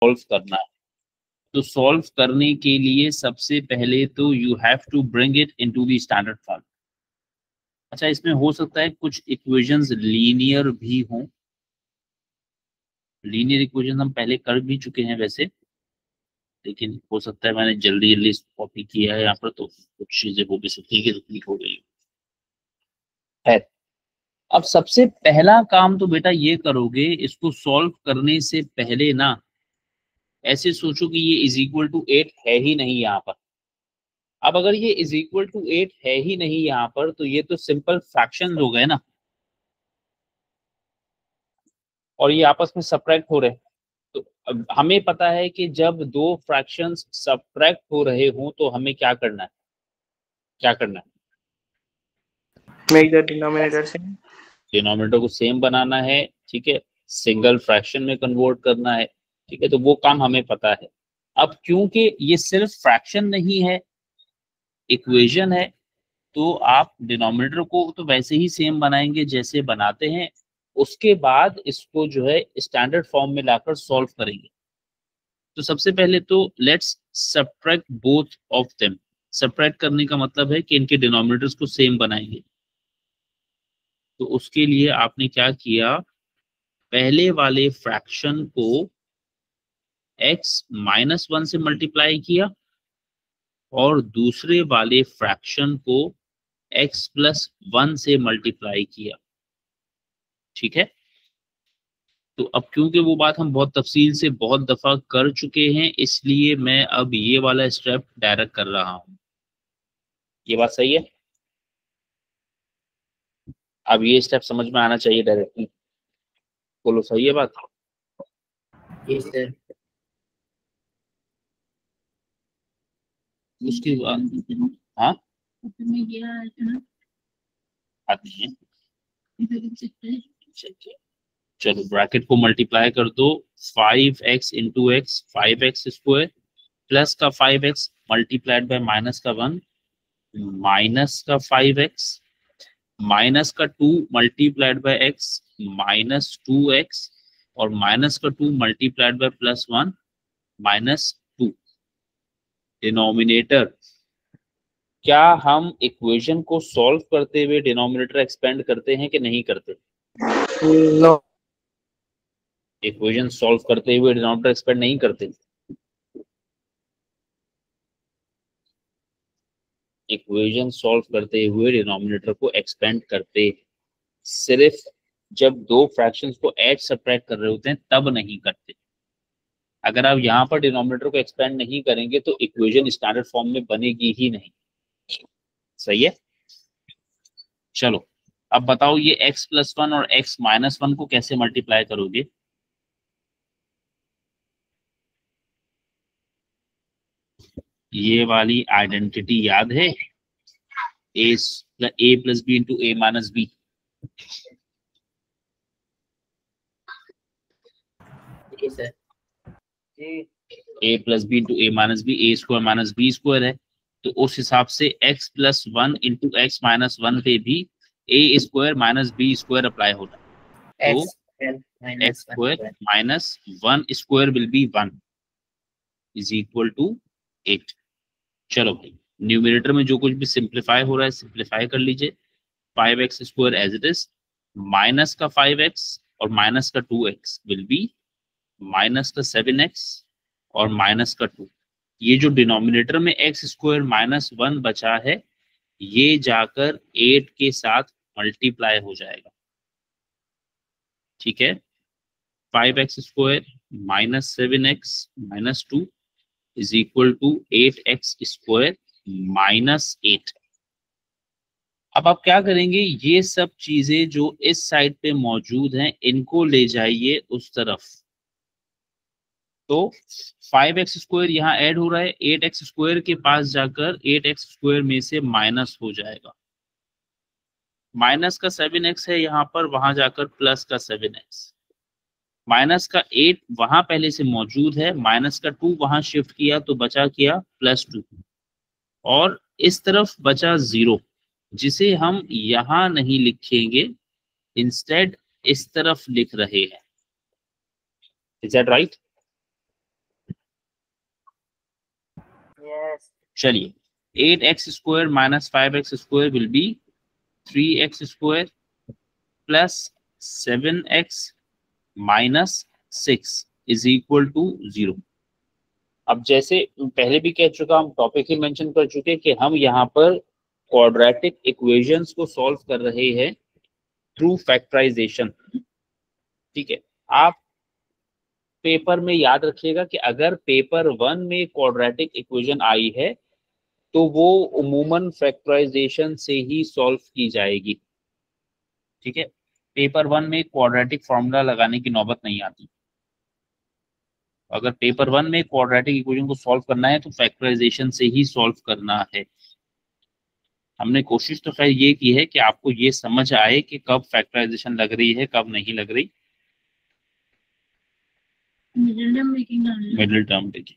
Solve करना है। तो सॉल्व करने के लिए सबसे पहले तो you have to bring it into the standard form. अच्छा, इसमें हो सकता है कुछ इक्वेशंस लीनियर भी हों। लीनियर इक्वेशन हम पहले कर भी चुके हैं वैसे, लेकिन हो सकता है मैंने जल्दी जल्दी कॉपी किया है यहाँ पर, तो कुछ चीजें हो भी सकती है कि रिपीट हो गई है। अब सबसे पहला काम तो बेटा ये करोगे, इसको सॉल्व करने से पहले ना ऐसे सोचो कि ये इज इक्वल टू 8 है ही नहीं यहाँ पर। अब अगर ये इज इक्वल टू 8 है ही नहीं यहाँ पर, तो ये तो सिंपल फ्रैक्शन हो गए ना, और ये आपस में सब्ट्रैक्ट हो रहे हैं। तो अब हमें पता है कि जब दो फ्रैक्शंस सब्ट्रैक्ट हो रहे हों तो हमें क्या करना है, क्या करना है? Make the denominator same, denominator को सेम बनाना है, ठीक है, सिंगल फ्रैक्शन में कन्वर्ट करना है, ठीक है, तो वो काम हमें पता है। अब क्योंकि ये सिर्फ फ्रैक्शन नहीं है, इक्वेशन है, तो आप डिनोमिनेटर को तो वैसे ही सेम बनाएंगे जैसे बनाते हैं, उसके बाद इसको जो है स्टैंडर्ड फॉर्म में लाकर सॉल्व करेंगे। तो सबसे पहले तो let's subtract both of them. Subtract करने का मतलब है कि इनके डिनोमिनेटर्स को सेम बनाएंगे। तो उसके लिए आपने क्या किया, पहले वाले फ्रैक्शन को x-1 से मल्टीप्लाई किया और दूसरे वाले फ्रैक्शन को x+1 से मल्टीप्लाई किया, ठीक है। तो अब क्योंकि वो बात हम बहुत तफसील से बहुत दफा कर चुके हैं, इसलिए मैं अब ये वाला स्टेप डायरेक्ट कर रहा हूं। ये बात सही है? अब ये स्टेप समझ में आना चाहिए डायरेक्टली, बोलो सही है बात? Yes sir. उसके बाद हाँ आती है, चलो ब्रैकेट को मल्टीप्लाई कर दो, 5x into x 5x² plus का 5x मल्टीप्लाइड बाय माइनस का 1 माइनस का 5x माइनस का 2 मल्टीप्लाइड बाय x -2x और माइनस का 2 मल्टीप्लाइड बाय +1 -2। डिनोमिनेटर, क्या हम इक्वेशन को सॉल्व करते हुए डिनोमिनेटर एक्सपेंड करते हैं कि नहीं करते? नो, इक्वेशन सॉल्व करते हुए डिनोमिनेटर एक्सपेंड नहीं करते। इक्वेशन सॉल्व करते हुए डिनोमिनेटर को एक्सपेंड करते, सिर्फ जब दो फ्रैक्शंस को ऐड सब्ट्रैक्ट कर रहे होते हैं तब नहीं करते। अगर आप यहाँ पर डिनोमिनेटर को एक्सपेंड नहीं करेंगे तो इक्वेशन स्टैंडर्ड फॉर्म में बनेगी ही नहीं। सही है? चलो अब बताओ, ये x+1 और x-1 को कैसे मल्टीप्लाई करोगे? ये वाली आइडेंटिटी याद है, a plus B into a minus B. Yes sir. a plus B into a minus B, a square minus B square है, तो उस हिसाब से x+1 इंटू x-1 पे भी a square minus B square apply होता है। तो x square minus 1 square will be 1 is equal to 8। चलो भाई, न्यूमरेटर में जो कुछ भी सिंप्लीफाई हो रहा है सिंप्लीफाई कर लीजिए। 5x² as it is, minus का 5x और माइनस का 2x विल बी माइनस का 7x और माइनस का 2। ये जो डिनोमिनेटर में x² -1 बचा है, ये जाकर 8 के साथ मल्टीप्लाई हो जाएगा, ठीक है। 5x² -7x -2 is equal to 8x² -8। अब आप क्या करेंगे, ये सब चीजें जो इस साइड पे मौजूद हैं इनको ले जाइए उस तरफ। तो 5x² यहाँ ऐड हो रहा है, 8x² के पास जाकर 8x² में से माइनस हो जाएगा। माइनस का 7x है यहाँ पर, वहां जाकर प्लस का 7x। माइनस का 8 वहां पहले से मौजूद है, माइनस का 2 वहां शिफ्ट किया तो बचा किया +2, और इस तरफ बचा 0 जिसे हम यहां नहीं लिखेंगे, इंस्टेड इस तरफ लिख रहे हैं। Is that right? Yes. चलिए 8x square minus 5x square will be 3x square plus 7x minus 6 is equal to 0। अब जैसे पहले भी कह चुका, हम टॉपिक ही मेंशन कर चुके कि हम यहाँ पर क्वाड्रेटिक इक्वेशंस को सॉल्व कर रहे हैं थ्रू फैक्टराइजेशन। ठीक है, आप पेपर में याद रखिएगा कि अगर पेपर 1 में क्वाड्रेटिक इक्वेशन आई है तो वो उमूमन फैक्टराइजेशन से ही सॉल्व की जाएगी। ठीक है, पेपर 1 में क्वाड्रेटिक फॉर्मूला लगाने की नौबत नहीं आती। अगर पेपर 1 में क्वाड्रेटिक इक्वेशन को सॉल्व करना है तो फैक्टराइजेशन से ही सॉल्व करना है। हमने कोशिश तो खैर ये की है कि आपको ये समझ आए कि कब फैक्टराइजेशन लग रही है कब नहीं लग रही। Middle term breaking.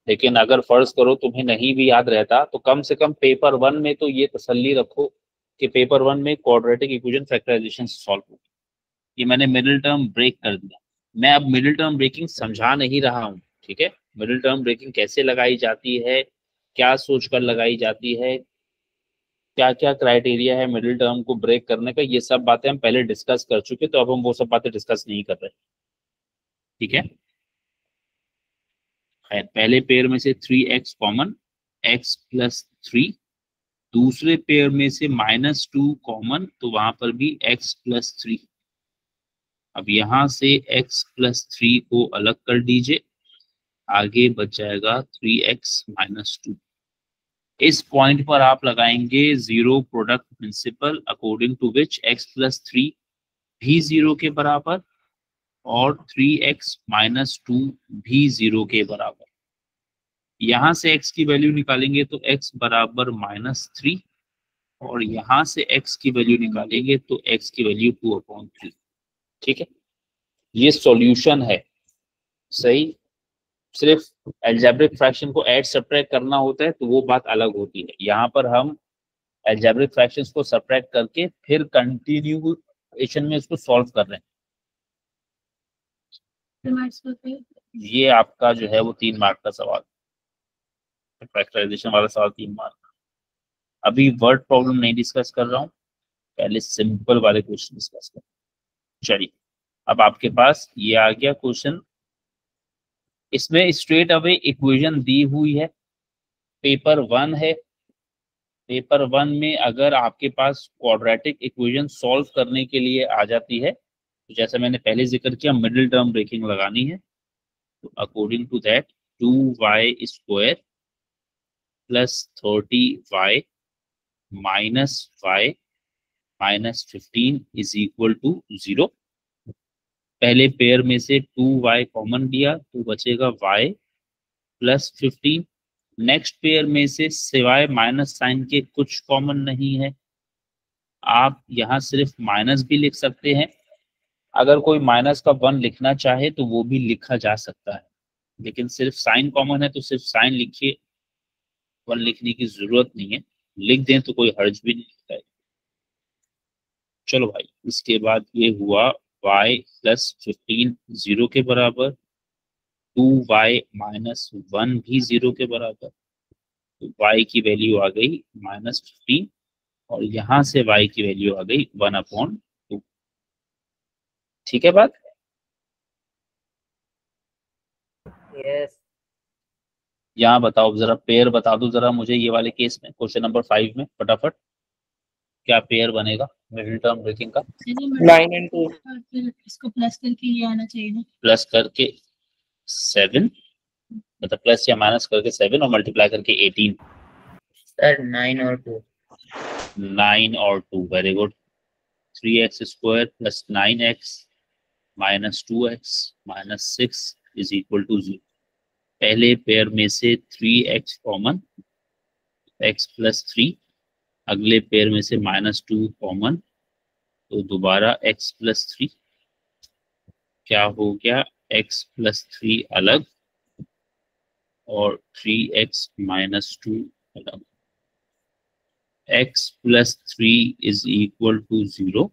लेकिन अगर फर्ज करो तुम्हें नहीं भी याद रहता तो कम से कम पेपर 1 में तो ये तसल्ली रखो कि पेपर 1 में क्वाड्रेटिक इक्वेशन फैक्टराइजेशन से सॉल्व होगी। ये मैंने मिडिल टर्म ब्रेक कर दिया। मैं अब मिडिल टर्म ब्रेकिंग समझा नहीं रहा हूँ। ठीक है, मिडिल टर्म ब्रेकिंग कैसे लगाई जाती है, क्या सोचकर लगाई जाती है, क्या क्या क्राइटेरिया है मिडिल टर्म को ब्रेक करने का, ये सब बातें हम पहले डिस्कस कर चुके, तो अब हम वो सब बातें डिस्कस नहीं कर रहे। ठीक है, पहले पेयर में से 3x कॉमन, x प्लस 3, दूसरे पेयर में से -2 कॉमन, तो वहां पर भी x प्लस 3। अब यहां से x प्लस 3 को अलग कर दीजिए, आगे बच जाएगा 3x माइनस 2। इस पॉइंट पर आप लगाएंगे zero product principle, according to which x plus 3 भी 0 के बराबर और 3x माइनस 2 भी 0 के बराबर। यहां से x की वैल्यू निकालेंगे तो x बराबर -3 और यहां से x की वैल्यू निकालेंगे तो x की वैल्यू 2/3। ठीक है, ये सॉल्यूशन है। सही, सिर्फ अलजेब्रिक फ्रैक्शन को ऐड सब्ट्रैक्ट करना होता है तो वो बात अलग होती है। यहाँ पर हम अलजेब्रिक फ्रैक्शंस को सब्ट्रैक्ट करके फिर कंटिन्यूएशन में इसको सॉल्व कर रहे हैं। ये आपका जो है वो 3 मार्क का सवाल, फैक्टराइजेशन वाला सवाल 3 मार्क। अभी वर्ड प्रॉब्लम नहीं डिस्कस कर रहा हूँ, पहले सिंपल वाले क्वेश्चन डिस्कस कर। चलिए, अब आपके पास ये आ गया क्वेश्चन। इसमें स्ट्रेट अवे इक्वेशन दी हुई है, पेपर 1 है। पेपर 1 में अगर आपके पास क्वाड्रेटिक इक्वेशन सॉल्व करने के लिए आ जाती है तो जैसे मैंने पहले जिक्र किया मिडिल टर्म ब्रेकिंग लगानी है। तो according to that 2y square plus 30y minus y minus 15 is equal to 0। पहले पेयर में से 2y कॉमन लिया तो बचेगा y प्लस 15। नेक्स्ट पेयर में से सिवाय माइनस साइन के कुछ कॉमन नहीं है। आप यहाँ सिर्फ माइनस भी लिख सकते हैं, अगर कोई माइनस का 1 लिखना चाहे तो वो भी लिखा जा सकता है, लेकिन सिर्फ साइन कॉमन है तो सिर्फ साइन लिखिए, 1 लिखने की जरूरत नहीं है। लिख दें तो कोई हर्ज भी नहीं लिखता है। चलो भाई, इसके बाद ये हुआ y प्लस 15 0 के बराबर, 2y माइनस 1 भी 0 के बराबर। तो y की वैल्यू आ गई -15 और यहाँ से y की वैल्यू आ गई 1/2। ठीक है बात? Yes. यहाँ बताओ जरा, पेयर बता दो जरा मुझे ये वाले केस में, क्वेश्चन नंबर 5 में फटाफट क्या पेयर बनेगा मिडिल टर्म ब्रेकिंग का। 9 and 2. इसको प्लस करके ये आना चाहिए ना, प्लस करके 7, मतलब प्लस या माइनस करके 7 और मल्टीप्लाई करके 18। Sir, 9 or 2. 9 और 2, very good. 3x square plus 9x minus 2x minus 6 is equal to 0। पहले पेयर में से 3x कॉमन, x प्लस 3, अगले पेयर में से -2 कॉमन, तो दोबारा x प्लस 3। क्या हो गया, x प्लस 3 अलग और 3x माइनस 2 अलग। x plus 3 is equal to 0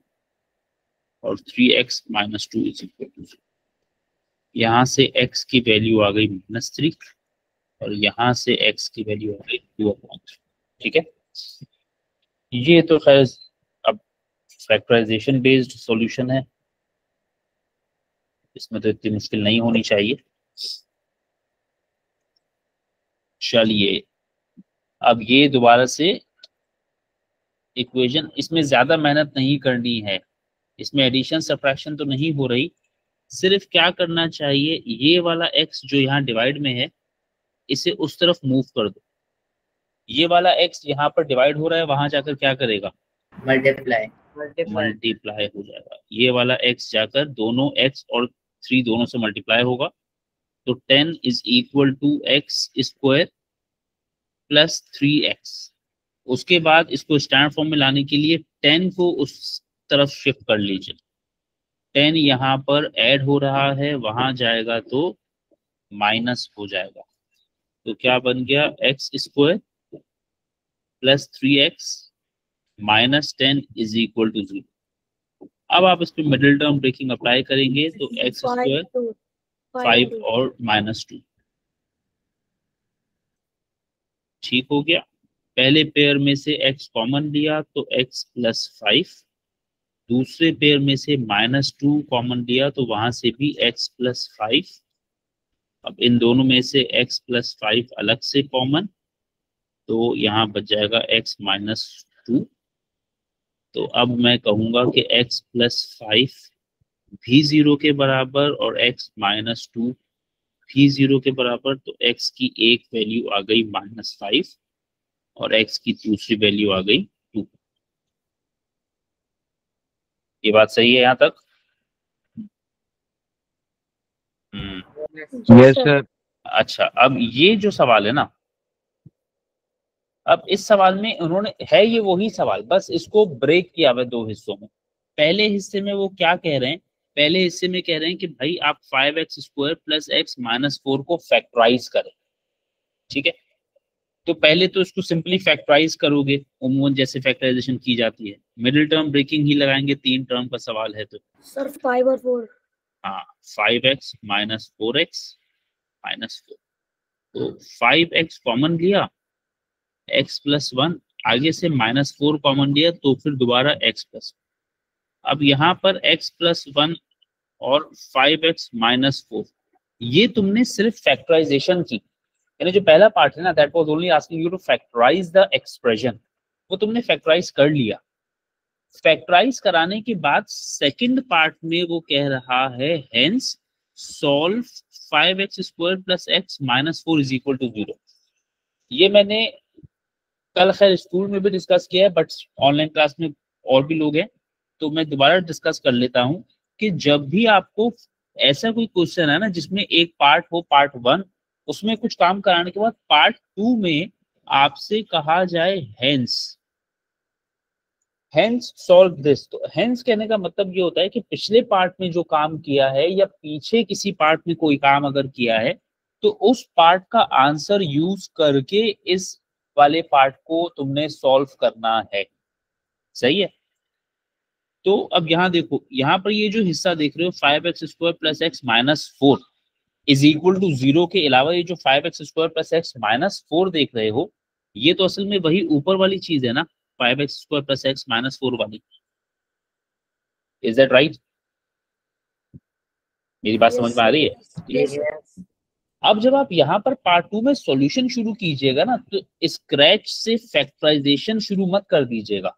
और 3x minus 2 is equal to 0। यहाँ से x की वैल्यू आ गई -3 और यहाँ से x की वैल्यू आ गई 2/3। ठीक है, ये तो खैर अब फैक्टराइजेशन बेस्ड सॉल्यूशन है, इसमें तो इतनी मुश्किल नहीं होनी चाहिए। चलिए अब ये दोबारा से इक्वेशन, इसमें ज्यादा मेहनत नहीं करनी है, इसमें एडिशन सब्ट्रैक्शन तो नहीं हो रही, सिर्फ क्या करना चाहिए, ये वाला x जो यहाँ डिवाइड में है इसे उस तरफ मूव कर दो। ये वाला x यहाँ पर डिवाइड हो रहा है, वहां जाकर क्या करेगा, मल्टीप्लाई मल्टीप्लाई हो जाएगा। ये वाला x जाकर दोनों x और 3 दोनों से मल्टीप्लाई होगा, तो 10 is equal to x square plus 3x। उसके बाद इसको स्टैंडर्ड फॉर्म में लाने के लिए 10 को उस तरफ शिफ्ट कर लीजिए, 10 यहाँ पर ऐड हो रहा है, वहां जाएगा तो माइनस हो जाएगा। तो क्या बन गया, x square plus 3x minus 10 is equal to 0। अब आप इस पे मिडिल टर्म ब्रेकिंग अप्लाई करेंगे तो x स्क्वायर 5 और -2। ठीक हो गया, पहले पेयर में से x कॉमन लिया तो x प्लस 5, दूसरे पेयर में से -2 कॉमन लिया तो वहां से भी x प्लस 5। अब इन दोनों में से x प्लस 5 अलग से कॉमन, तो यहाँ बच जाएगा x -2। तो अब मैं कहूंगा कि x प्लस 5 भी 0 के बराबर और x -2 भी 0 के बराबर, तो x की एक वैल्यू आ गई -5 और x की दूसरी वैल्यू आ गई 2। ये बात सही है यहाँ तक? Yes sir. अच्छा, अब ये जो सवाल है ना, अब इस सवाल में उन्होंने, है ये वही सवाल, बस इसको ब्रेक किया हुआ है 2 हिस्सों में। पहले हिस्से में वो क्या कह रहे हैं, पहले हिस्से में कह रहे हैं कि भाई आप 5x स्क्वायर प्लस x -4 को फैक्टराइज करें। ठीक है, तो पहले तो इसको सिंपली फैक्टराइज करोगे उमूमन जैसे फैक्टराइजेशन की जाती है, मिडिल टर्म ब्रेकिंग ही लगाएंगे, 3 टर्म का सवाल है तो। सर 5 और 4। हाँ, 5x - 4x -4, तो 5x कॉमन लिया, x प्लस 1, आगे से -4 कॉमन लिया तो फिर दोबारा x प्लस। अब यहाँ पर x प्लस 1 और 5x -4, ये तुमने सिर्फ फैक्टराइजेशन की, यानी जो पहला पार्ट है ना, that was only asking you to factorize the expression, वो तुमने फैक्टराइज कर लिया। फैक्टराइज कराने के बाद सेकंड पार्ट में वो कह रहा है hence solve 5x square plus x -4 is equal to 0। ये मैंने कल खैर स्कूल में भी डिस्कस किया है, बट ऑनलाइन क्लास में और भी लोग हैं तो मैं दोबारा डिस्कस कर लेता हूं कि जब भी आपको ऐसा कोई क्वेश्चन है ना जिसमें एक पार्ट हो, पार्ट 1, उसमें कुछ काम कराने के बाद पार्ट 2 में आपसे कहा जाए हेंस सॉल्व दिस, तो हेंस कहने का मतलब ये होता है कि पिछले पार्ट में जो काम किया है या पीछे किसी पार्ट में कोई काम अगर किया है तो उस पार्ट का आंसर यूज करके इस वाले पार्ट को तुमने सॉल्व करना है। सही है, तो अब यहाँ देखो, यहाँ पर ये जो हिस्सा देख रहे हो 5x square plus x -4 is equal to 0 के अलावा ये जो 5x स्क्वायर प्लस x -4 देख रहे हो, ये तो असल में वही ऊपर वाली चीज है ना, 5x स्क्वायर प्लस x -4 वाली। Is that right? मेरी बात समझ में आ रही है? अब जब आप यहाँ पर पार्ट 2 में सॉल्यूशन शुरू कीजिएगा ना, तो स्क्रैच से फैक्टराइजेशन शुरू मत कर दीजिएगा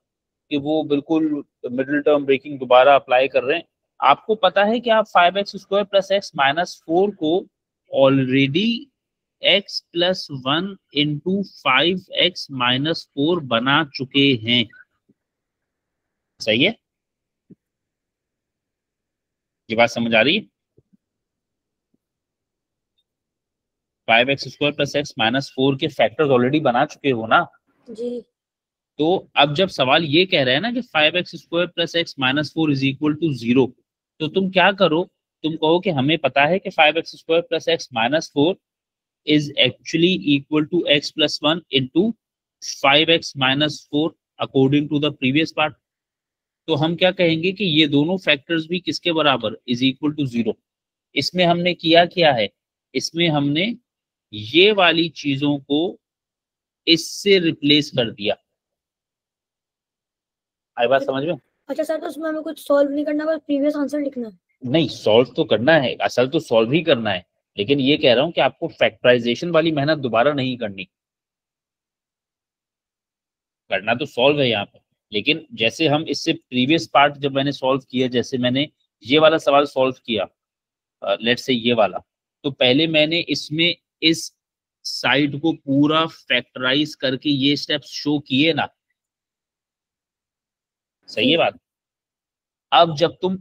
कि वो बिल्कुल मिडिल टर्म ब्रेकिंग दोबारा अप्लाई कर रहे हैं। आपको पता है कि आप 5x स्क्वायर प्लस x -4 को already x plus 1 into 5x -4 बना चुके हैं। सही है, ये बात समझ आ रही है? 5x स्क्वायर प्लस x -4 के फैक्टर्स ऑलरेडी बना चुके हो ना जी। तो अब जब सवाल ये कह रहा है ना कि 5x square plus x -4 is equal to 0, तो तुम क्या करो, तुम कहो कि हमें पता है कि 5x square plus x -4 is actually equal to x plus 1 into 5x -4 according to the previous part. तो हम क्या कहेंगे कि ये दोनों फैक्टर्स भी किसके बराबर, इज इक्वल टू 0। इसमें हमने किया क्या है, इसमें हमने ये वाली चीजों को इससे रिप्लेस कर दिया। आई बात समझ में? अच्छा सर, तो उसमें हमें कुछ सॉल्व नहीं करना, बस प्रीवियस आंसर लिखना है? नहीं, सॉल्व तो करना है, असल तो सॉल्व ही करना है, लेकिन ये कह रहा हूं कि आपको फैक्टराइजेशन वाली मेहनत दोबारा नहीं करनी। करना तो सॉल्व है यहाँ पे, लेकिन जैसे हम इससे प्रीवियस पार्ट जब मैंने सॉल्व किया, जैसे मैंने ये वाला सवाल सॉल्व किया, लेट्स से ये वाला, तो पहले मैंने इसमें इस साइड को पूरा फैक्टराइज करके ये स्टेप्स शो किए ना। सही है बात? अब जब तुम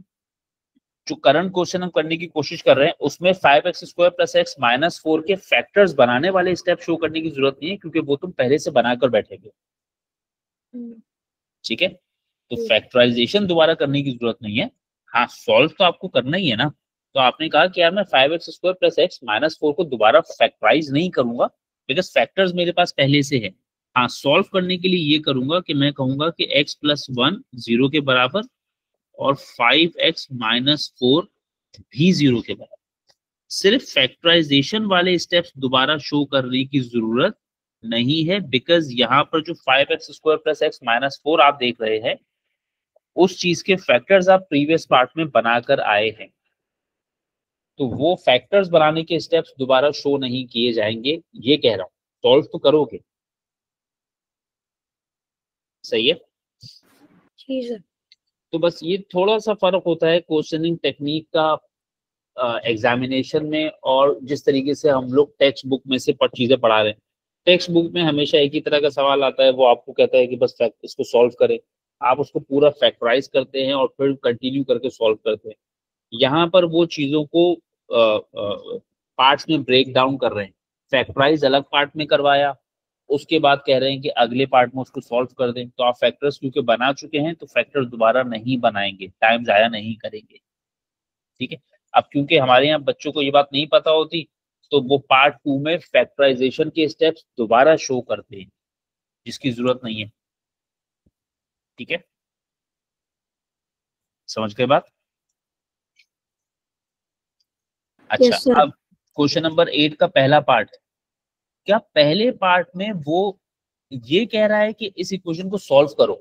जो करंट क्वेश्चन हम करने की कोशिश कर रहे हैं उसमें 5x² + x - 4 के फैक्टर्स बनाने वाले स्टेप शो करने की जरूरत नहीं है, क्योंकि वो तुम पहले से बनाकर बैठेगे। ठीक है, तो फैक्टराइजेशन दोबारा करने की जरूरत नहीं है। हाँ, सॉल्व तो आपको करना ही है ना। तो आपने कहा कि यार मैं 5x² + x - 4 को दोबारा फैक्टराइज नहीं करूंगा, बिकॉज फैक्टर्स मेरे पास पहले से है। हाँ, सॉल्व करने के लिए ये करूंगा कि मैं कहूंगा कि x + 1 0 के बराबर और 5x - 4 भी 0 के बराबर। सिर्फ फैक्टराइजेशन वाले स्टेप्स दोबारा शो करने की जरूरत नहीं है, बिकॉज यहाँ पर जो 5x² + x - 4 आप देख रहे हैं, उस चीज के फैक्टर्स आप प्रीवियस पार्ट में बनाकर आए हैं, तो वो फैक्टर्स बनाने के स्टेप्स दोबारा शो नहीं किए जाएंगे, ये कह रहा हूं। सॉल्व तो करोगे। सही है? जी सर। तो बस ये थोड़ा सा फर्क होता है क्वेश्चनिंग टेक्निक का एग्जामिनेशन में, और जिस तरीके से हम लोग टेक्स्ट बुक में से चीजें पढ़ा रहे हैं। टेक्स्ट बुक में हमेशा एक ही तरह का सवाल आता है, वो आपको कहता है कि बस इसको सॉल्व करें, आप उसको पूरा फैक्टराइज करते हैं और फिर कंटिन्यू करके सॉल्व करते हैं। यहाँ पर वो चीजों को पार्ट्स में ब्रेक डाउन कर रहे हैं। फैक्टराइज अलग पार्ट में करवाया, उसके बाद कह रहे हैं कि अगले पार्ट में उसको सॉल्व कर दें। तो आप फैक्टर्स क्योंकि बना चुके हैं, तो फैक्टर्स दोबारा नहीं बनाएंगे, टाइम जाया नहीं करेंगे। ठीक है, अब क्योंकि हमारे यहाँ बच्चों को ये बात नहीं पता होती, तो वो पार्ट 2 में फैक्टराइजेशन के स्टेप्स दोबारा शो करते हैं, जिसकी जरूरत नहीं है। ठीक है, समझ गए बात? अच्छा, Yes, sir. अब क्वेश्चन नंबर 8 का पहला पार्ट, क्या पहले पार्ट में वो ये कह रहा है कि इस इक्वेशन को सॉल्व करो?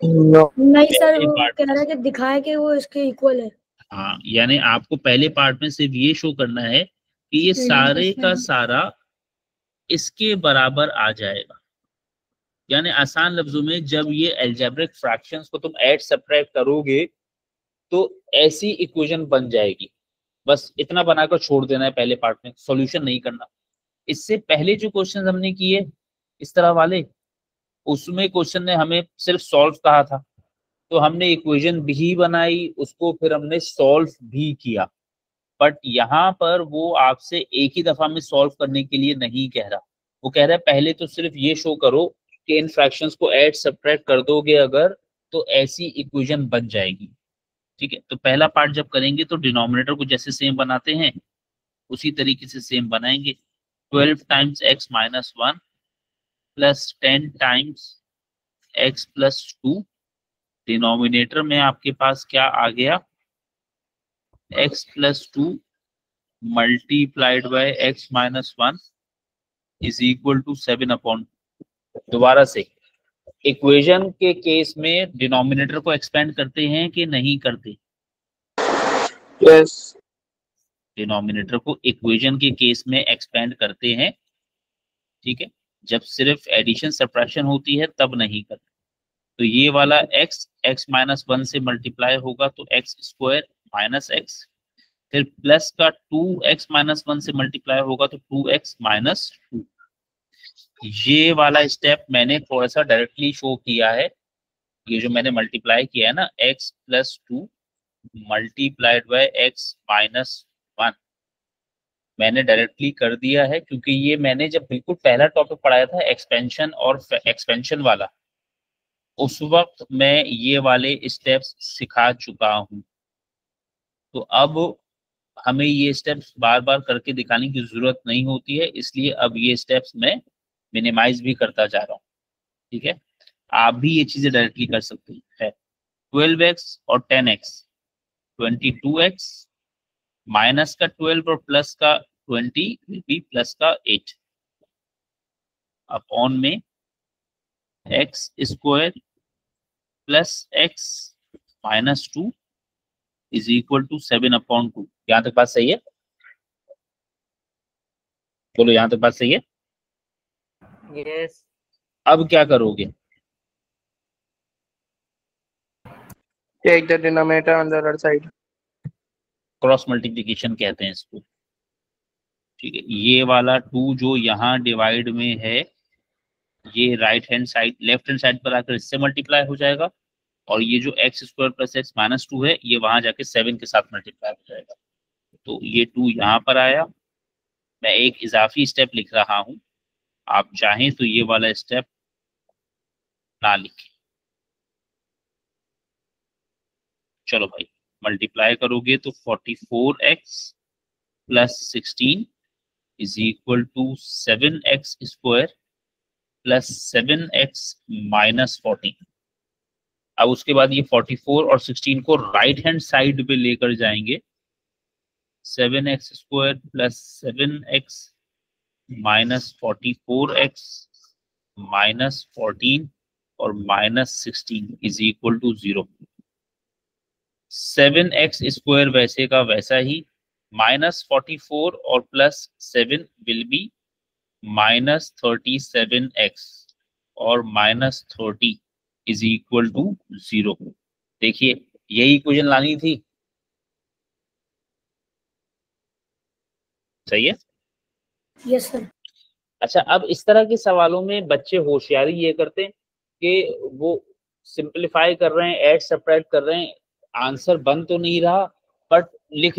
नहीं सर, पहले वो पार्ट, कह रहा है कि दिखाए कि वो इसके इक्वल है। हाँ, यानी आपको पहले पार्ट में सिर्फ ये शो करना है कि ये सारे का सारा इसके बराबर आ जाएगा। यानी आसान लफ्जों में, जब ये अलजेब्रिक फ्रैक्शंस को तुम ऐड सब्ट्रैक्ट करोगे तो ऐसी इक्वेशन बन जाएगी। बस इतना बनाकर छोड़ देना है पहले पार्ट में, सॉल्यूशन नहीं करना। इससे पहले जो क्वेश्चन हमने किए इस तरह वाले, उसमें क्वेश्चन ने हमें सिर्फ सॉल्व कहा था, तो हमने इक्वेशन भी बनाई, उसको फिर हमने सॉल्व भी किया। बट यहाँ पर वो आपसे एक ही दफा में सॉल्व करने के लिए नहीं कह रहा। वो कह रहा है पहले तो सिर्फ ये शो करो कि इन फ्रैक्शंस को ऐड सब्ट्रैक्ट कर दोगे अगर, तो ऐसी इक्वेशन बन जाएगी। ठीक है, तो पहला पार्ट जब करेंगे तो डिनोमिनेटर को जैसे सेम बनाते हैं उसी तरीके से सेम बनाएंगे। 12 times x - 1 plus 10 times x + 2। Denominator में आपके पास क्या आ गया? x + 2 multiplied by x - 1 is equal to 7/2। दोबारा से, इक्वेशन के केस में डिनोमिनेटर को एक्सपेंड करते हैं कि नहीं करते? यस। डिनोमिनेटर को इक्वेशन के केस में एक्सपेंड करते हैं। ठीक है, जब सिर्फ एडिशन सब्ट्रैक्शन होती है तब नहीं करते। तो ये वाला x - 1 से मल्टीप्लाई होगा तो x² - x, फिर प्लस का 2x - 1 से मल्टीप्लाई होगा तो 2x - 2। ये वाला स्टेप मैंने थोड़ा सा डायरेक्टली शो किया है। ये जो मैंने मल्टीप्लाई किया है ना, x + 2 मल्टीप्लाइड बाय x - 1, मैंने डायरेक्टली कर दिया है, क्योंकि ये मैंने जब बिल्कुल पहला टॉपिक पढ़ाया था एक्सपेंशन और एक्सपेंशन वाला, उस वक्त मैं ये वाले स्टेप्स सिखा चुका हूं। तो अब हमें ये स्टेप्स बार बार करके दिखाने की जरूरत नहीं होती है, इसलिए अब ये स्टेप्स मैं मिनिमाइज भी करता जा रहा हूँ। ठीक है, आप भी ये चीजें डायरेक्टली कर सकते हैं। 12x और 10x 22x माइनस का 12 और प्लस का 20 विल बी प्लस का 8 अपॉन में X square plus X minus 2 is equal to 7/2। यहाँ तक बात सही है? बोलो, यहाँ तक बात सही है? Yes. अब क्या करोगे? Take the denominator on the other side. Cross multiplication कहते हैं इसको। ठीक है, ये वाला 2 जो यहाँ डिवाइड में है, ये right hand side left hand side पर आकर इससे मल्टीप्लाई हो जाएगा, और ये जो x square plus X minus 2 है, ये वहां जाके 7 के साथ मल्टीप्लाई हो जाएगा। तो ये 2 यहाँ पर आया। मैं एक इजाफी स्टेप लिख रहा हूं, आप चाहें तो ये वाला स्टेप ना लिखें। चलो भाई, मल्टीप्लाई करोगे तो 44x plus 16 is equal to 7x square plus 7x minus 14। अब उसके बाद ये 44 और 16 को राइट हैंड साइड पे लेकर जाएंगे। 7x square plus 7x minus 44x minus 14 और minus 16 is equal to 0। 7x square वैसे का वैसा ही, माइनस 44 और plus 7 will be minus 37x और माइनस 30 इज इक्वल टू 0। देखिए, यही इक्वेशन लानी थी। सही है? Yes sir. अच्छा, अब इस तरह के सवालों में बच्चे होशियारी ये करते हैं कि वो सिंपलीफाई कर रहे हैं, ऐड सब्ट्रैक्ट कर रहे हैं, आंसर बन तो नहीं रहा, बट लिख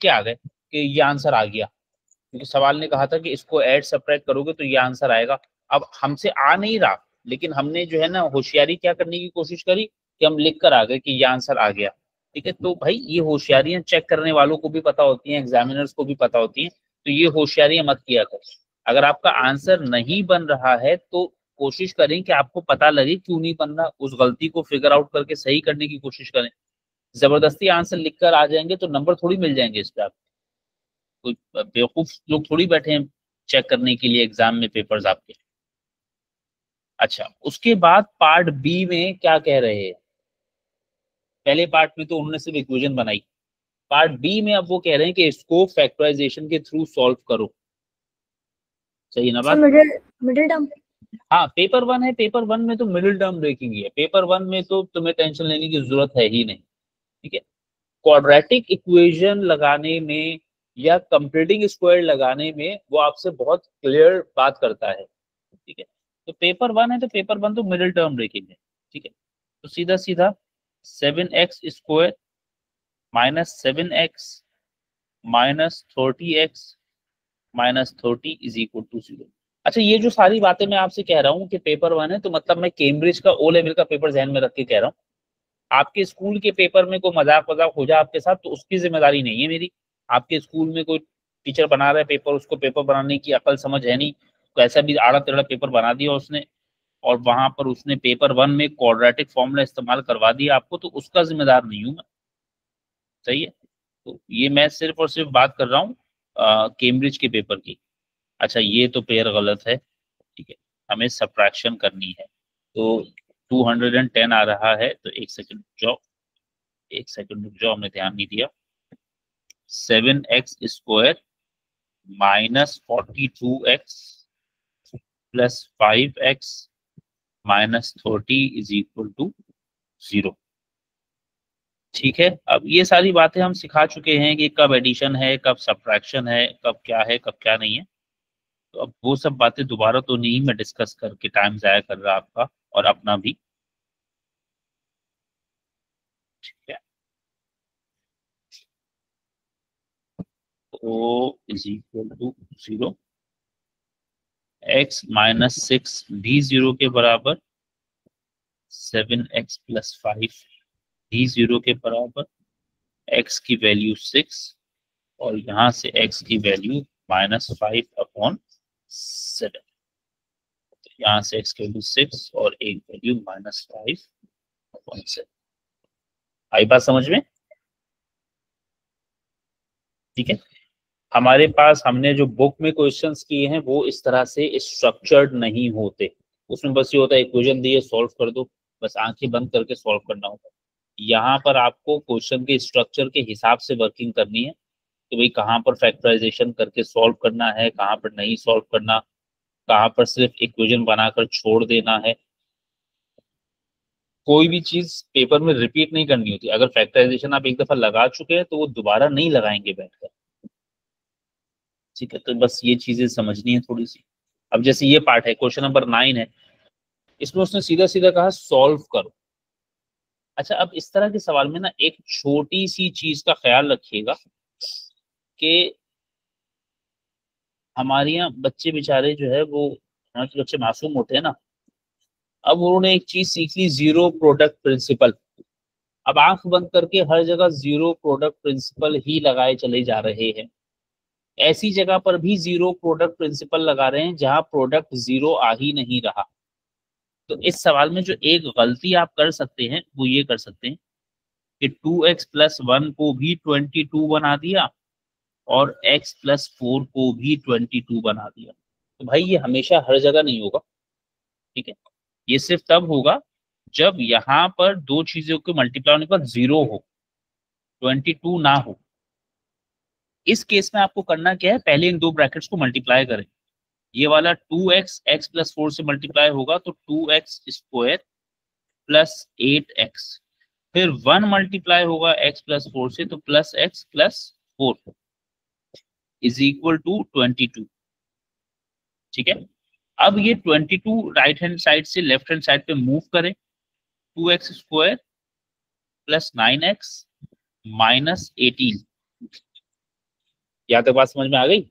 के आ गए कि ये आंसर आ गया, क्योंकि सवाल ने कहा था कि इसको ऐड सब्ट्रैक्ट करोगे तो ये आंसर आएगा। अब हमसे आ नहीं रहा, लेकिन हमने जो है ना होशियारी क्या करने की कोशिश करी कि हम लिख कर आ गए कि ये आंसर आ गया। ठीक है, तो भाई ये होशियारियां चेक करने वालों को भी पता होती हैं, एग्जामिनर्स को भी पता होती हैं, तो ये होशियारियां मत किया करो। अगर आपका आंसर नहीं बन रहा है तो कोशिश करें कि आपको पता लगे क्यों नहीं बन रहा, उस गलती को फिगर आउट करके सही करने की कोशिश करें। जबरदस्ती आंसर लिखकर आ जाएंगे तो नंबर थोड़ी मिल जाएंगे इस पे आप। कोई बेवकूफ लोग थोड़ी बैठे हैं चेक करने के लिए एग्जाम में पेपर्स आपके। अच्छा, उसके बाद पार्ट बी में क्या कह रहे हैं? पहले पार्ट में तो उन्होंने सिर्फ इक्वेशन बनाई, पार्ट बी में अब वो कह रहे हैं कि इसको फैक्टराइजेशन के थ्रू सॉल्व करो। सही ना सर बात? Middle middle term. हाँ, पेपर 1 है, पेपर 1 में तो मिडिल टर्म ब्रेकिंग ही है, पेपर 1 में तो तुम्हें टेंशन लेने की जरूरत है ही नहीं। ठीक है, क्वाड्रेटिक इक्वेशन लगाने में या कंप्लीटिंग स्क्वायर लगाने में वो आपसे बहुत क्लियर बात करता है। ठीक है, तो पेपर 1 है तो पेपर 1 तो मिडिल टर्म ब्रेकिंग है। ठीक है, तो सीधा सीधा 7x square minus 7x minus 30x minus 30 is equal to 0। अच्छा, ये जो सारी बातें मैं आपसे कह रहा हूँ कि पेपर 1 है, तो मतलब मैं कैम्ब्रिज का ओ लेवल का पेपर ध्यान में रख के कह रहा हूँ। आपके स्कूल के पेपर में कोई मजाक वजाक हो जाए आपके साथ तो उसकी जिम्मेदारी नहीं है मेरी। आपके स्कूल में कोई टीचर बना रहा है पेपर, उसको पेपर बनाने की अकल समझ है नहीं, तो ऐसा भी आड़ा टेढ़ा पेपर बना दिया उसने, और वहां पर उसने पेपर 1 में क्वाड्रेटिक फॉर्मूला इस्तेमाल करवा दिया आपको, तो उसका जिम्मेदार नहीं हूं मैं। सही है? तो ये मैं सिर्फ और सिर्फ बात कर रहा हूँ कैम्ब्रिज के पेपर की। अच्छा, ये तो पेयर गलत है। ठीक है, हमें सब्ट्रैक्शन करनी है, तो 210 आ रहा है, तो एक सेकंड रुक जाओ, एक सेकंड रुक जाओ, हमने ध्यान नहीं दिया। 7x square minus 42x plus 5x minus 30 is equal to 0। ठीक है, अब ये सारी बातें हम सिखा चुके हैं कि कब एडिशन है, कब सब्ट्रैक्शन है, कब क्या नहीं है। तो अब वो सब बातें दोबारा तो नहीं मैं डिस्कस करके टाइम जाया कर रहा आपका और अपना भी। ठीक है, ओ is equal to 0, x minus 6 भी 0 के बराबर, 7x प्लस 5 भी 0 के बराबर, x की वैल्यू 6 और यहाँ से x की वैल्यू माइनस 5/7। यहाँ से x की वैल्यू 6 और एक वैल्यू माइनस 5/7। आई बात समझ में? ठीक है, हमारे पास हमने जो बुक में क्वेश्चंस किए हैं वो इस तरह से स्ट्रक्चर्ड नहीं होते। उसमें बस ये होता है इक्वेशन दिए सॉल्व कर दो, बस आंखें बंद करके सॉल्व करना होता है। यहाँ पर आपको क्वेश्चन के स्ट्रक्चर के हिसाब से वर्किंग करनी है कि भाई कहाँ पर फैक्टराइजेशन करके सॉल्व करना है, कहाँ पर नहीं सॉल्व करना, कहाँ पर सिर्फ इक्वेशन बनाकर छोड़ देना है। कोई भी चीज पेपर में रिपीट नहीं करनी होती। अगर फैक्टराइजेशन आप एक दफा लगा चुके हैं तो वो दोबारा नहीं लगाएंगे बैठकर। ठीक है, तो बस ये चीजें समझनी है थोड़ी सी। अब जैसे ये पार्ट है, क्वेश्चन नंबर 9 है, इसमें उसने सीधा सीधा कहा सॉल्व करो। अच्छा, अब इस तरह के सवाल में ना एक छोटी सी चीज का ख्याल रखिएगा कि हमारे यहाँ बच्चे बेचारे जो है वो, हमारे बच्चे मासूम होते हैं ना। अब उन्होंने एक चीज सीख ली, जीरो प्रोडक्ट प्रिंसिपल। अब आंख बंद करके हर जगह जीरो प्रोडक्ट प्रिंसिपल ही लगाए चले जा रहे हैं। ऐसी जगह पर भी जीरो प्रोडक्ट प्रिंसिपल लगा रहे हैं जहां प्रोडक्ट जीरो आ ही नहीं रहा। तो इस सवाल में जो एक गलती आप कर सकते हैं वो ये कर सकते हैं कि 2x+1 को भी 22 बना दिया और x+4 को भी 22 बना दिया। तो भाई ये हमेशा हर जगह नहीं होगा। ठीक है, ये सिर्फ तब होगा जब यहाँ पर दो चीजों के मल्टीप्लाई होने पर 0 हो, 22 ना हो। इस केस में आपको करना क्या है, पहले इन दो ब्रैकेट्स को मल्टीप्लाई करें। ये वाला 2x x+4 से मल्टीप्लाई होगा तो 2x² + 8x, फिर 1 मल्टीप्लाई होगा x+4 से तो +x+4 = 22। ठीक है, अब ये 22 राइट हैंड साइड से लेफ्ट हैंड साइड पे मूव करें, 2x² + 9x - 18। यहां तक बात समझ में आ गई?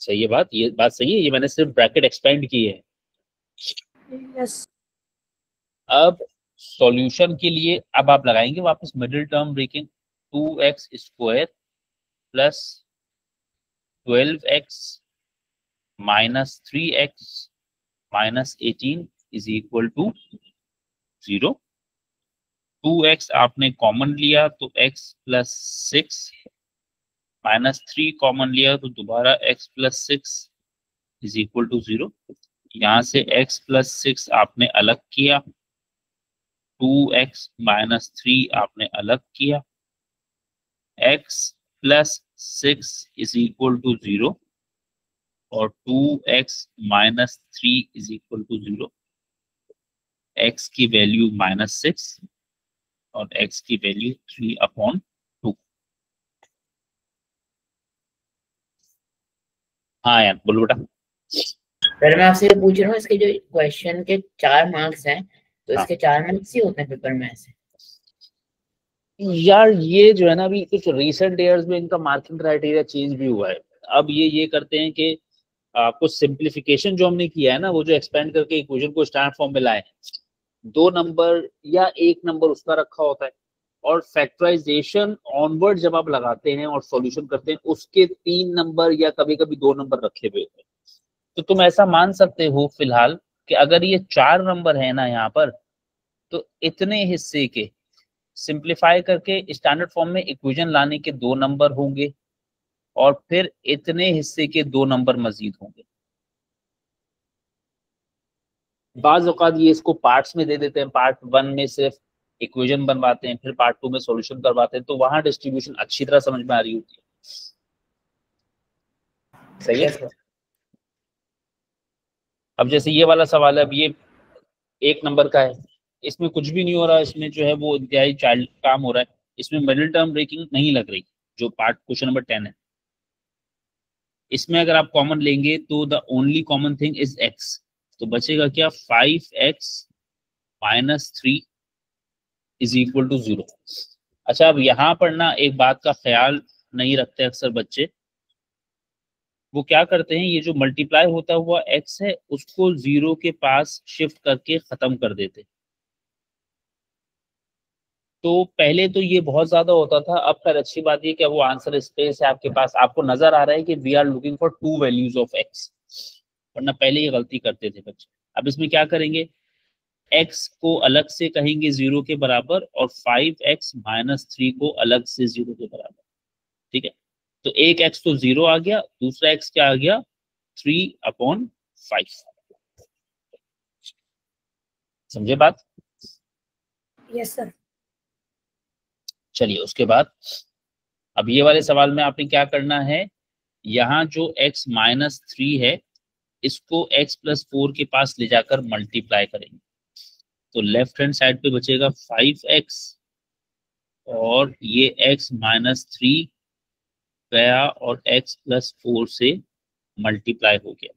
सही है बात, ये बात सही है, ये मैंने सिर्फ ब्रैकेट एक्सपेंड की है। यस। अब सॉल्यूशन के लिए अब आप लगाएंगे वापस middle term breaking, 2x² + 12x - 3x - 18 = 0। 2x आपने कॉमन लिया तो x + 6 -3 कॉमन लिया तो दोबारा x + 6 = 0। यहाँ से x + 6 आपने अलग किया, 2x - 3 आपने अलग किया, x + 6 = 0 और 2x - 3 = 0। x की वैल्यू -6 और x की वैल्यू 3/2। हाँ यार बोलो बेटा। सर मैं आपसे ये पूछ रहा हूँ, इसके जो क्वेश्चन के 4 मार्क्स हैं तो हाँ। इसके 4 मार्क्स ही होते हैं पेपर में ऐसे? यार ये जो है ना अभी कुछ रिसेंट ईयर्स में इनका मार्किंग क्राइटेरिया चेंज भी हुआ है। अब ये करते हैं कि कुछ सिंप्लीफिकेशन जो हमने किया है ना, वो जो एक्सपेंड करके इक्वेशन को स्टैंडर्ड फॉर्म में लाए हैं, 2 नंबर या 1 नंबर उसका रखा होता है, और फैक्टराइजेशन ऑनवर्ड जब आप लगाते हैं और सॉल्यूशन करते हैं उसके 3 नंबर या कभी कभी 2 नंबर रखे हुए होते हैं। तो तुम ऐसा मान सकते हो फिलहाल कि अगर ये 4 नंबर है ना यहाँ पर, तो इतने हिस्से के सिंप्लीफाई करके स्टैंडर्ड फॉर्म में इक्वेशन लाने के 2 नंबर होंगे और फिर इतने हिस्से के 2 नंबर मजीद होंगे। बाज औकात ये इसको पार्ट्स में दे देते हैं, पार्ट 1 में सिर्फ इक्वेशन बनवाते हैं, फिर पार्ट 2 में सॉल्यूशन करवाते हैं, तो वहां डिस्ट्रीब्यूशन अच्छी तरह समझ में आ रही होती है। सही है। अब जैसे ये वाला सवाल है, अब ये 1 नंबर का है, इसमें कुछ भी नहीं हो रहा, इसमें जो है वो इंतहाई चाइल्ड काम हो रहा है, इसमें मिडिल टर्म ब्रेकिंग नहीं लग रही, जो पार्ट क्वेश्चन नंबर 10 है। इसमें अगर आप कॉमन लेंगे तो the only common thing is x, तो बचेगा क्या, 5x - 3 = 0। अच्छा, अब यहाँ पर ना एक बात का ख्याल नहीं रखते अक्सर बच्चे, वो क्या करते हैं, ये जो मल्टीप्लाई होता हुआ x है उसको 0 के पास शिफ्ट करके खत्म कर देते। तो पहले तो ये बहुत ज्यादा होता था, अब खैर अच्छी बात ये कि वो आंसर स्पेस है आपके पास, आपको नजर आ रहा है कि we are looking for 2 values of x, वरना पहले ये गलती करते थे बच्चे। अब इसमें क्या करेंगे, x को अलग से कहेंगे 0 के बराबर और 5x माइनस 3 को अलग से 0 के बराबर। ठीक है, तो एक x तो 0 आ गया, दूसरा x क्या आ गया 3/5। समझे बात? Yes sir. चलिए उसके बाद अब ये वाले सवाल में आपने क्या करना है, यहाँ जो x माइनस 3 है इसको x प्लस 4 के पास ले जाकर मल्टीप्लाई करेंगे। तो लेफ्ट हैंड साइड पे बचेगा 5x और ये x माइनस 3 गया और x प्लस 4 से मल्टीप्लाई हो गया।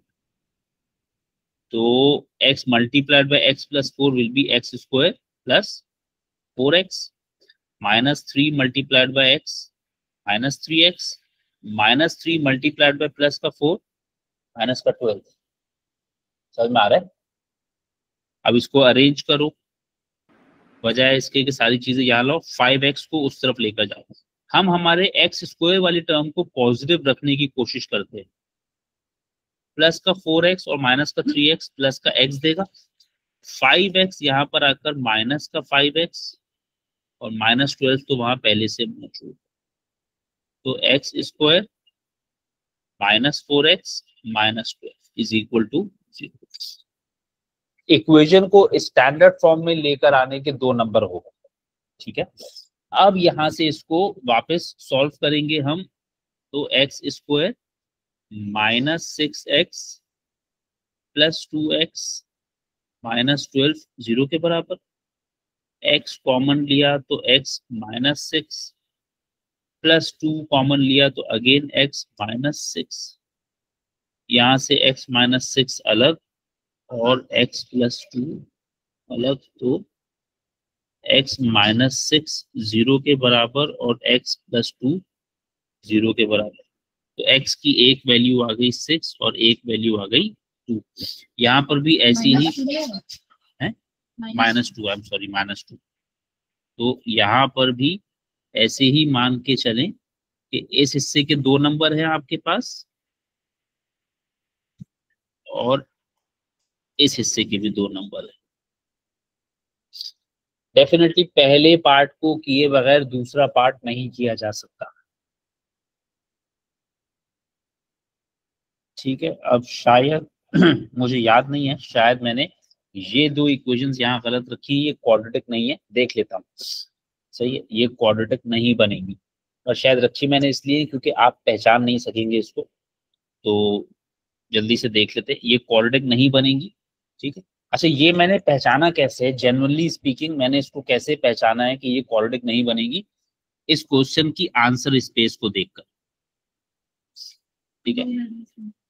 तो x multiplied by x plus 4 will be x square plus 4x minus 3 multiplied by x minus 3x minus 3 multiplied by plus का 4 माइनस का 12। समझ में आ रहा है? अब इसको अरेंज करो, बजाय इसके कि सारी चीजें यहाँ लाओ, 5x को उस तरफ लेकर जाओ। हम हमारे x स्क्वायर वाली टर्म को पॉजिटिव रखने की कोशिश करते हैं। प्लस का 4x और माइनस का 3x प्लस का x देगा, 5x यहाँ पर आकर माइनस का 5x और माइनस 12 तो वहां पहले से मौजूद। तो x square minus 4x minus 12 is equal to 0। Equation को स्टैंडर्ड फॉर्म में लेकर आने के 2 नंबर होगा। ठीक है, अब यहां से इसको वापस सॉल्व करेंगे हम। तो x square minus 6x plus 2x minus 12 0 के बराबर। x कॉमन लिया तो x माइनस 6 प्लस 2 कॉमन लिया तो अगेन x माइनस 6। यहाँ से x माइनस 6 अलग और x प्लस 2 अलग, तो x माइनस 6 0 के बराबर और x प्लस 2 0 के बराबर। तो x की एक वैल्यू आ गई 6 और एक वैल्यू आ गई 2। यहाँ पर भी ऐसी ही है minus 2, I am sorry minus 2। तो यहाँ पर भी ऐसे ही मान के चलें कि इस हिस्से के 2 नंबर हैं आपके पास और इस हिस्से के भी 2 नंबर है। डेफिनेटली पहले पार्ट को किए बगैर दूसरा पार्ट नहीं किया जा सकता। ठीक है, अब शायद मुझे याद नहीं है, शायद मैंने ये 2 इक्वेशंस यहाँ गलत रखी, ये क्वाड्रेटिक नहीं है, देख लेता हूँ। सही है, ये क्वाड्रेटिक नहीं बनेगी और शायद रखी मैंने इसलिए क्योंकि आप पहचान नहीं सकेंगे इसको, तो जल्दी से देख लेते। ये क्वाड्रेटिक नहीं बनेगी। ठीक है, अच्छा ये मैंने पहचाना कैसे? जनरली स्पीकिंग मैंने इसको कैसे पहचाना है कि ये क्वाड्रेटिक नहीं बनेगी? इस क्वेश्चन की आंसर स्पेस को देखकर। ठीक है,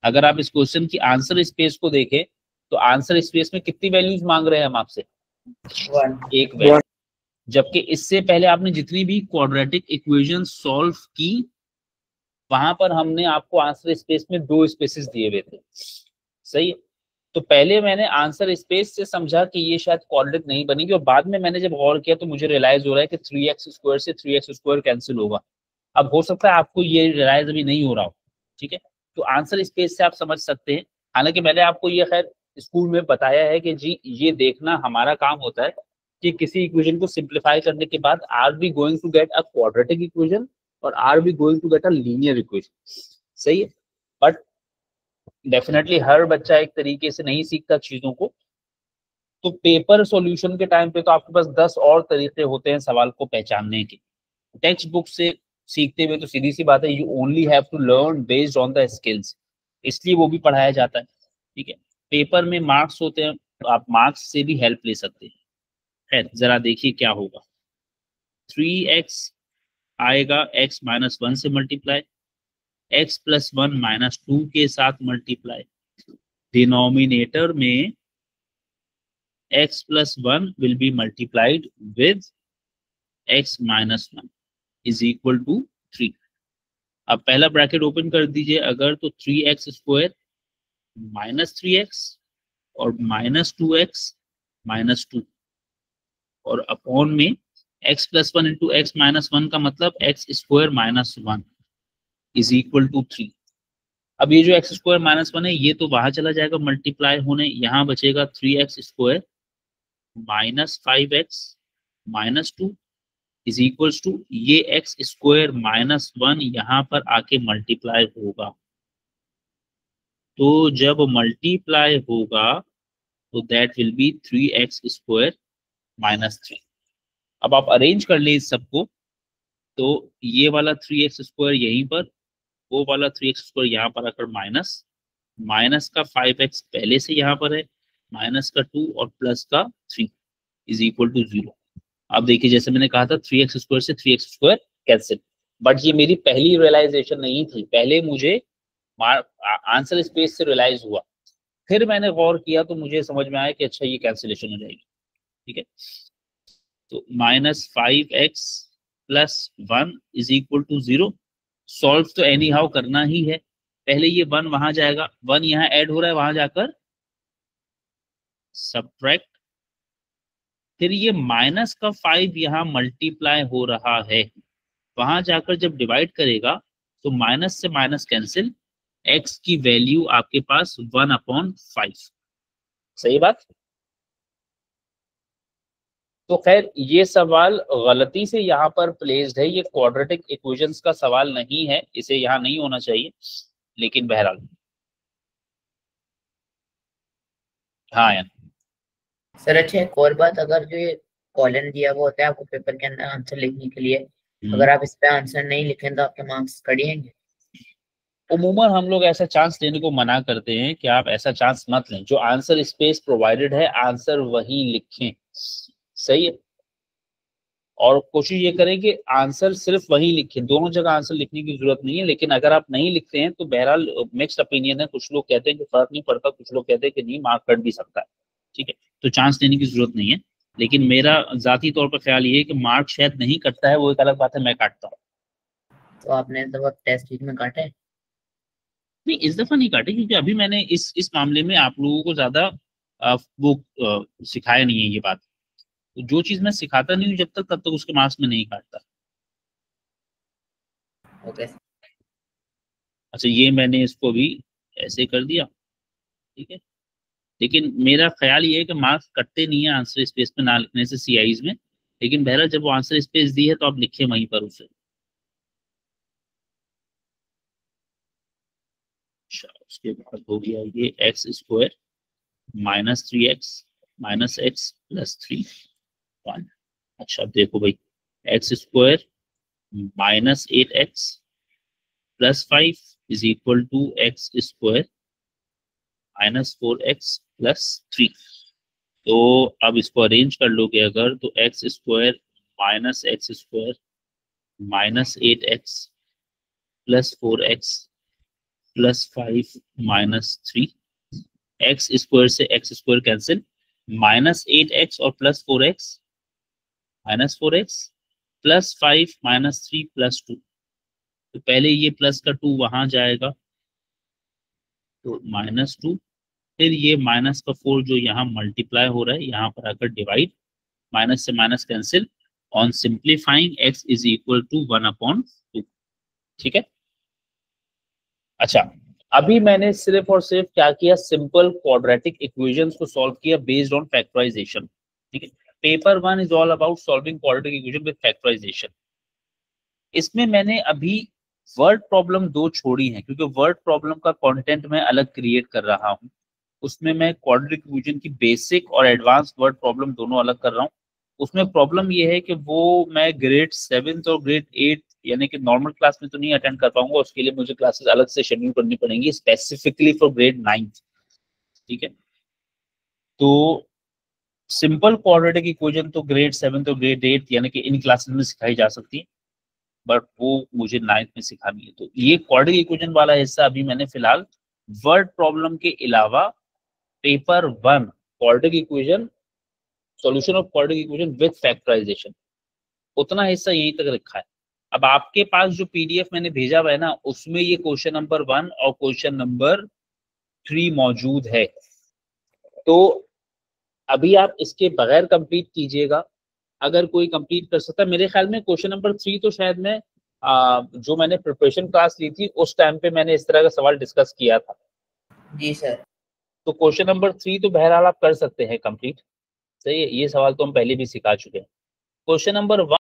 अगर आप इस क्वेश्चन की आंसर स्पेस को देखें तो आंसर स्पेस में कितनी वैल्यूज मांग रहे हैं हम आपसे? 1 वैल्यू। जबकि इससे पहले आपने जितनी भी क्वाड्रेटिक इक्वेशन सॉल्व की वहां पर हमने आपको आंसर स्पेस में 2 स्पेसेस दिए हुए थे। सही है, तो पहले मैंने आंसर स्पेस से समझा कि ये शायद क्वाड्रेटिक नहीं बनेगी और बाद में मैंने जब गौर किया तो मुझे रियलाइज हो रहा है कि 3x स्क्वायर से 3x स्क्वायर कैंसिल होगा। अब हो सकता है आपको ये रियलाइज अभी नहीं हो रहा हो। ठीक है, तो आंसर स्पेस से आप समझ सकते हैं। हालांकि मैंने आपको ये खैर स्कूल में बताया है कि जी ये देखना हमारा काम होता है कि किसी इक्वेशन को सिंप्लीफाई करने के बाद are we going to get a quadratic equation और are we going to get a linear equation. सही है, बट डेफिनेटली हर बच्चा एक तरीके से नहीं सीखता चीजों को। तो पेपर सॉल्यूशन के टाइम पे तो आपके पास 10 और तरीके होते हैं सवाल को पहचानने के। टेक्स्ट बुक से सीखते हुए तो सीधी सी बात है, you only have to learn based on the skills, इसलिए वो भी पढ़ाया जाता है। ठीक है, पेपर में मार्क्स होते हैं तो आप मार्क्स से भी हेल्प ले सकते हैं। खैर जरा देखिए क्या होगा। 3x आएगा x माइनस 1 से मल्टीप्लाई, x प्लस 1 माइनस 2 के साथ मल्टीप्लाई, डिनोमिनेटर में x plus 1 will be multiplied with x minus 1 is equal to 3। अब पहला ब्रैकेट ओपन कर दीजिए अगर, तो 3x स्क्वायर माइनस 3x और माइनस 2x माइनस 2 और अपॉन में x plus 1 into x minus 1 का मतलब x square minus 1 is equal to 3। अब ये जो x स्क्वायर माइनस 1 है ये तो बाहर चला जाएगा मल्टीप्लाई होने, यहाँ बचेगा 3x square minus 5x minus 2 is equals to ये एक्स स्क्वायर माइनस 1 यहाँ पर आके मल्टीप्लाई होगा। तो जब मल्टीप्लाई होगा तो that will be 3x square minus 3। अब आप अरेंज कर ले इस सबको, तो ये वाला 3x स्क्वायर यहीं पर, वो वाला 3x स्क्वायर यहाँ पर आकर माइनस, माइनस का 5x पहले से यहाँ पर है, माइनस का 2 और प्लस का 3 इज इक्वल टू 0। अब देखिए जैसे मैंने कहा था 3x स्क्वायर से 3x स्क्वायर कैंसिल, बट ये मेरी पहली रियलाइजेशन नहीं थी, पहले मुझे आंसर स्पेस से रियलाइज हुआ, फिर मैंने गौर किया तो मुझे समझ में आया कि अच्छा ये कैंसिलेशन हो जाएगी। ठीक है, तो minus 5x plus 1 is equal to 0। Solve तो एनी हाउ करना ही है, पहले ये 1 वहां जाएगा, 1 यहाँ ऐड हो रहा है, वहां जाकर सब्ट्रैक्ट, फिर ये माइनस का 5 यहाँ मल्टीप्लाई हो रहा है, वहां जाकर जब डिवाइड करेगा तो माइनस से माइनस कैंसिल, x की वैल्यू आपके पास 1/5। सही बात। तो खैर ये सवाल गलती से यहाँ पर प्लेस्ड है, ये क्वाड्रेटिक इक्वेशंस का सवाल नहीं है, इसे यहाँ नहीं होना चाहिए, लेकिन बहरहाल हाँ यार। सर अच्छा एक और बात, अगर जो ये कॉलन दिया हुआ होता है आपको पेपर के अंदर आंसर लिखने के लिए, अगर आप इस पे आंसर नहीं लिखें तो आपके मार्क्स कटेंगे? उमूमन हम लोग ऐसा चांस लेने को मना करते हैं कि आप ऐसा चांस मत लें, जो आंसर स्पेस प्रोवाइडेड है आंसर वही लिखें। सही है, और कोशिश ये करें कि आंसर सिर्फ वही लिखें, दोनों जगह आंसर लिखने की जरूरत नहीं है। लेकिन अगर आप नहीं लिखते हैं तो बहरहाल मिक्स्ड ओपिनियन है, कुछ लोग कहते हैं कि फर्क नहीं पड़ता, कुछ लोग कहते हैं कि नहीं मार्क कट भी सकता है। ठीक है, तो चांस लेने की जरूरत नहीं है, लेकिन मेरा जाती तौर पर ख्याल ये है कि मार्क शायद नहीं कटता है, वो एक अलग बात है, मैं काटता हूँ। तो आपने तो टेस्ट सीट में काटा है? नहीं, इस दफा नहीं काटे, क्योंकि अभी मैंने इस मामले में आप लोगों को ज्यादा सिखाया नहीं है ये बात। तो जो चीज मैं सिखाता नहीं हूँ जब तक, तब तक उसके मार्क्स में नहीं काटता। ओके। अच्छा, ये मैंने इसको भी ऐसे कर दिया, ठीक है। लेकिन मेरा ख्याल ये है कि मार्क्स कटते नहीं है आंसर स्पेस में ना लिखने से CIs में, लेकिन बहरहाल जब वो आंसर स्पेस दी है तो आप लिखे वहीं पर उसे। अच्छा, उसके बाद हो गया ये x square minus 3x minus x plus 3 1। अच्छा अब देखो भाई, x square minus 8x plus 5 is equal to x square minus 4x plus 3। तो अब इसको अरेंज कर लोगे अगर, तो x square minus x square minus 8x plus 4x plus 5 minus 3, x square से x square cancel, minus 8x और plus 4x minus 4x plus 5 minus 3 plus 2। तो पहले ये प्लस का 2 वहां जाएगा, तो माइनस 2, फिर ये माइनस का 4 जो यहाँ मल्टीप्लाई हो रहा है यहाँ पर आकर डिवाइड, माइनस से minus cancel, on simplifying x is equal to 1/2। ठीक है। अच्छा, अभी मैंने सिर्फ और सिर्फ क्या किया, सिंपल क्वाड्रेटिक इक्वेशंस को सॉल्व किया बेस्ड ऑन फैक्टराइजेशन। ठीक है, paper 1 is all about solving quadratic equation with factorisation. इसमें मैंने अभी वर्ड प्रॉब्लम 2 छोड़ी है, क्योंकि वर्ड प्रॉब्लम का कंटेंट मैं अलग क्रिएट कर रहा हूँ, उसमें मैं क्वाड्रेटिक इक्वेशन की बेसिक और एडवांस वर्ड प्रॉब्लम दोनों अलग कर रहा हूँ। उसमें प्रॉब्लम ये है कि वो मैं ग्रेड 7 और ग्रेड 8 यानी कि नॉर्मल क्लास में तो नहीं अटेंड कर पाऊंगा, उसके लिए मुझे क्लासेस अलग से शेड्यूल करनी पड़ेंगी स्पेसिफिकली फॉर ग्रेड 9। ठीक है, तो सिंपल क्वाड्रेटिक इक्वेशन तो ग्रेड 7 तो ग्रेड 8 यानी कि इन क्लासेस में सिखाई जा सकती है, बट वो मुझे 9th में सिखानी है। तो ये क्वाड्रेटिक इक्वेशन वाला हिस्सा अभी मैंने फिलहाल वर्ड प्रॉब्लम के अलावा paper 1 quadratic equation, solution of quadratic equation with factorisation, उतना हिस्सा यहीं तक रखा है। अब आपके पास जो PDF मैंने भेजा हुआ है ना, उसमें ये क्वेश्चन नंबर 1 और क्वेश्चन नंबर 3 मौजूद है। तो अभी आप इसके बगैर कंप्लीट कीजिएगा, अगर कोई कंप्लीट कर सकता है। मेरे ख्याल में क्वेश्चन नंबर 3 तो शायद मैं जो मैंने प्रिपरेशन क्लास ली थी उस टाइम पे मैंने इस तरह का सवाल डिस्कस किया था। जी सर। तो क्वेश्चन नंबर 3 तो बहरहाल आप कर सकते हैं कंप्लीट। सही है, ये सवाल तो हम पहले भी सिखा चुके हैं। Question number 1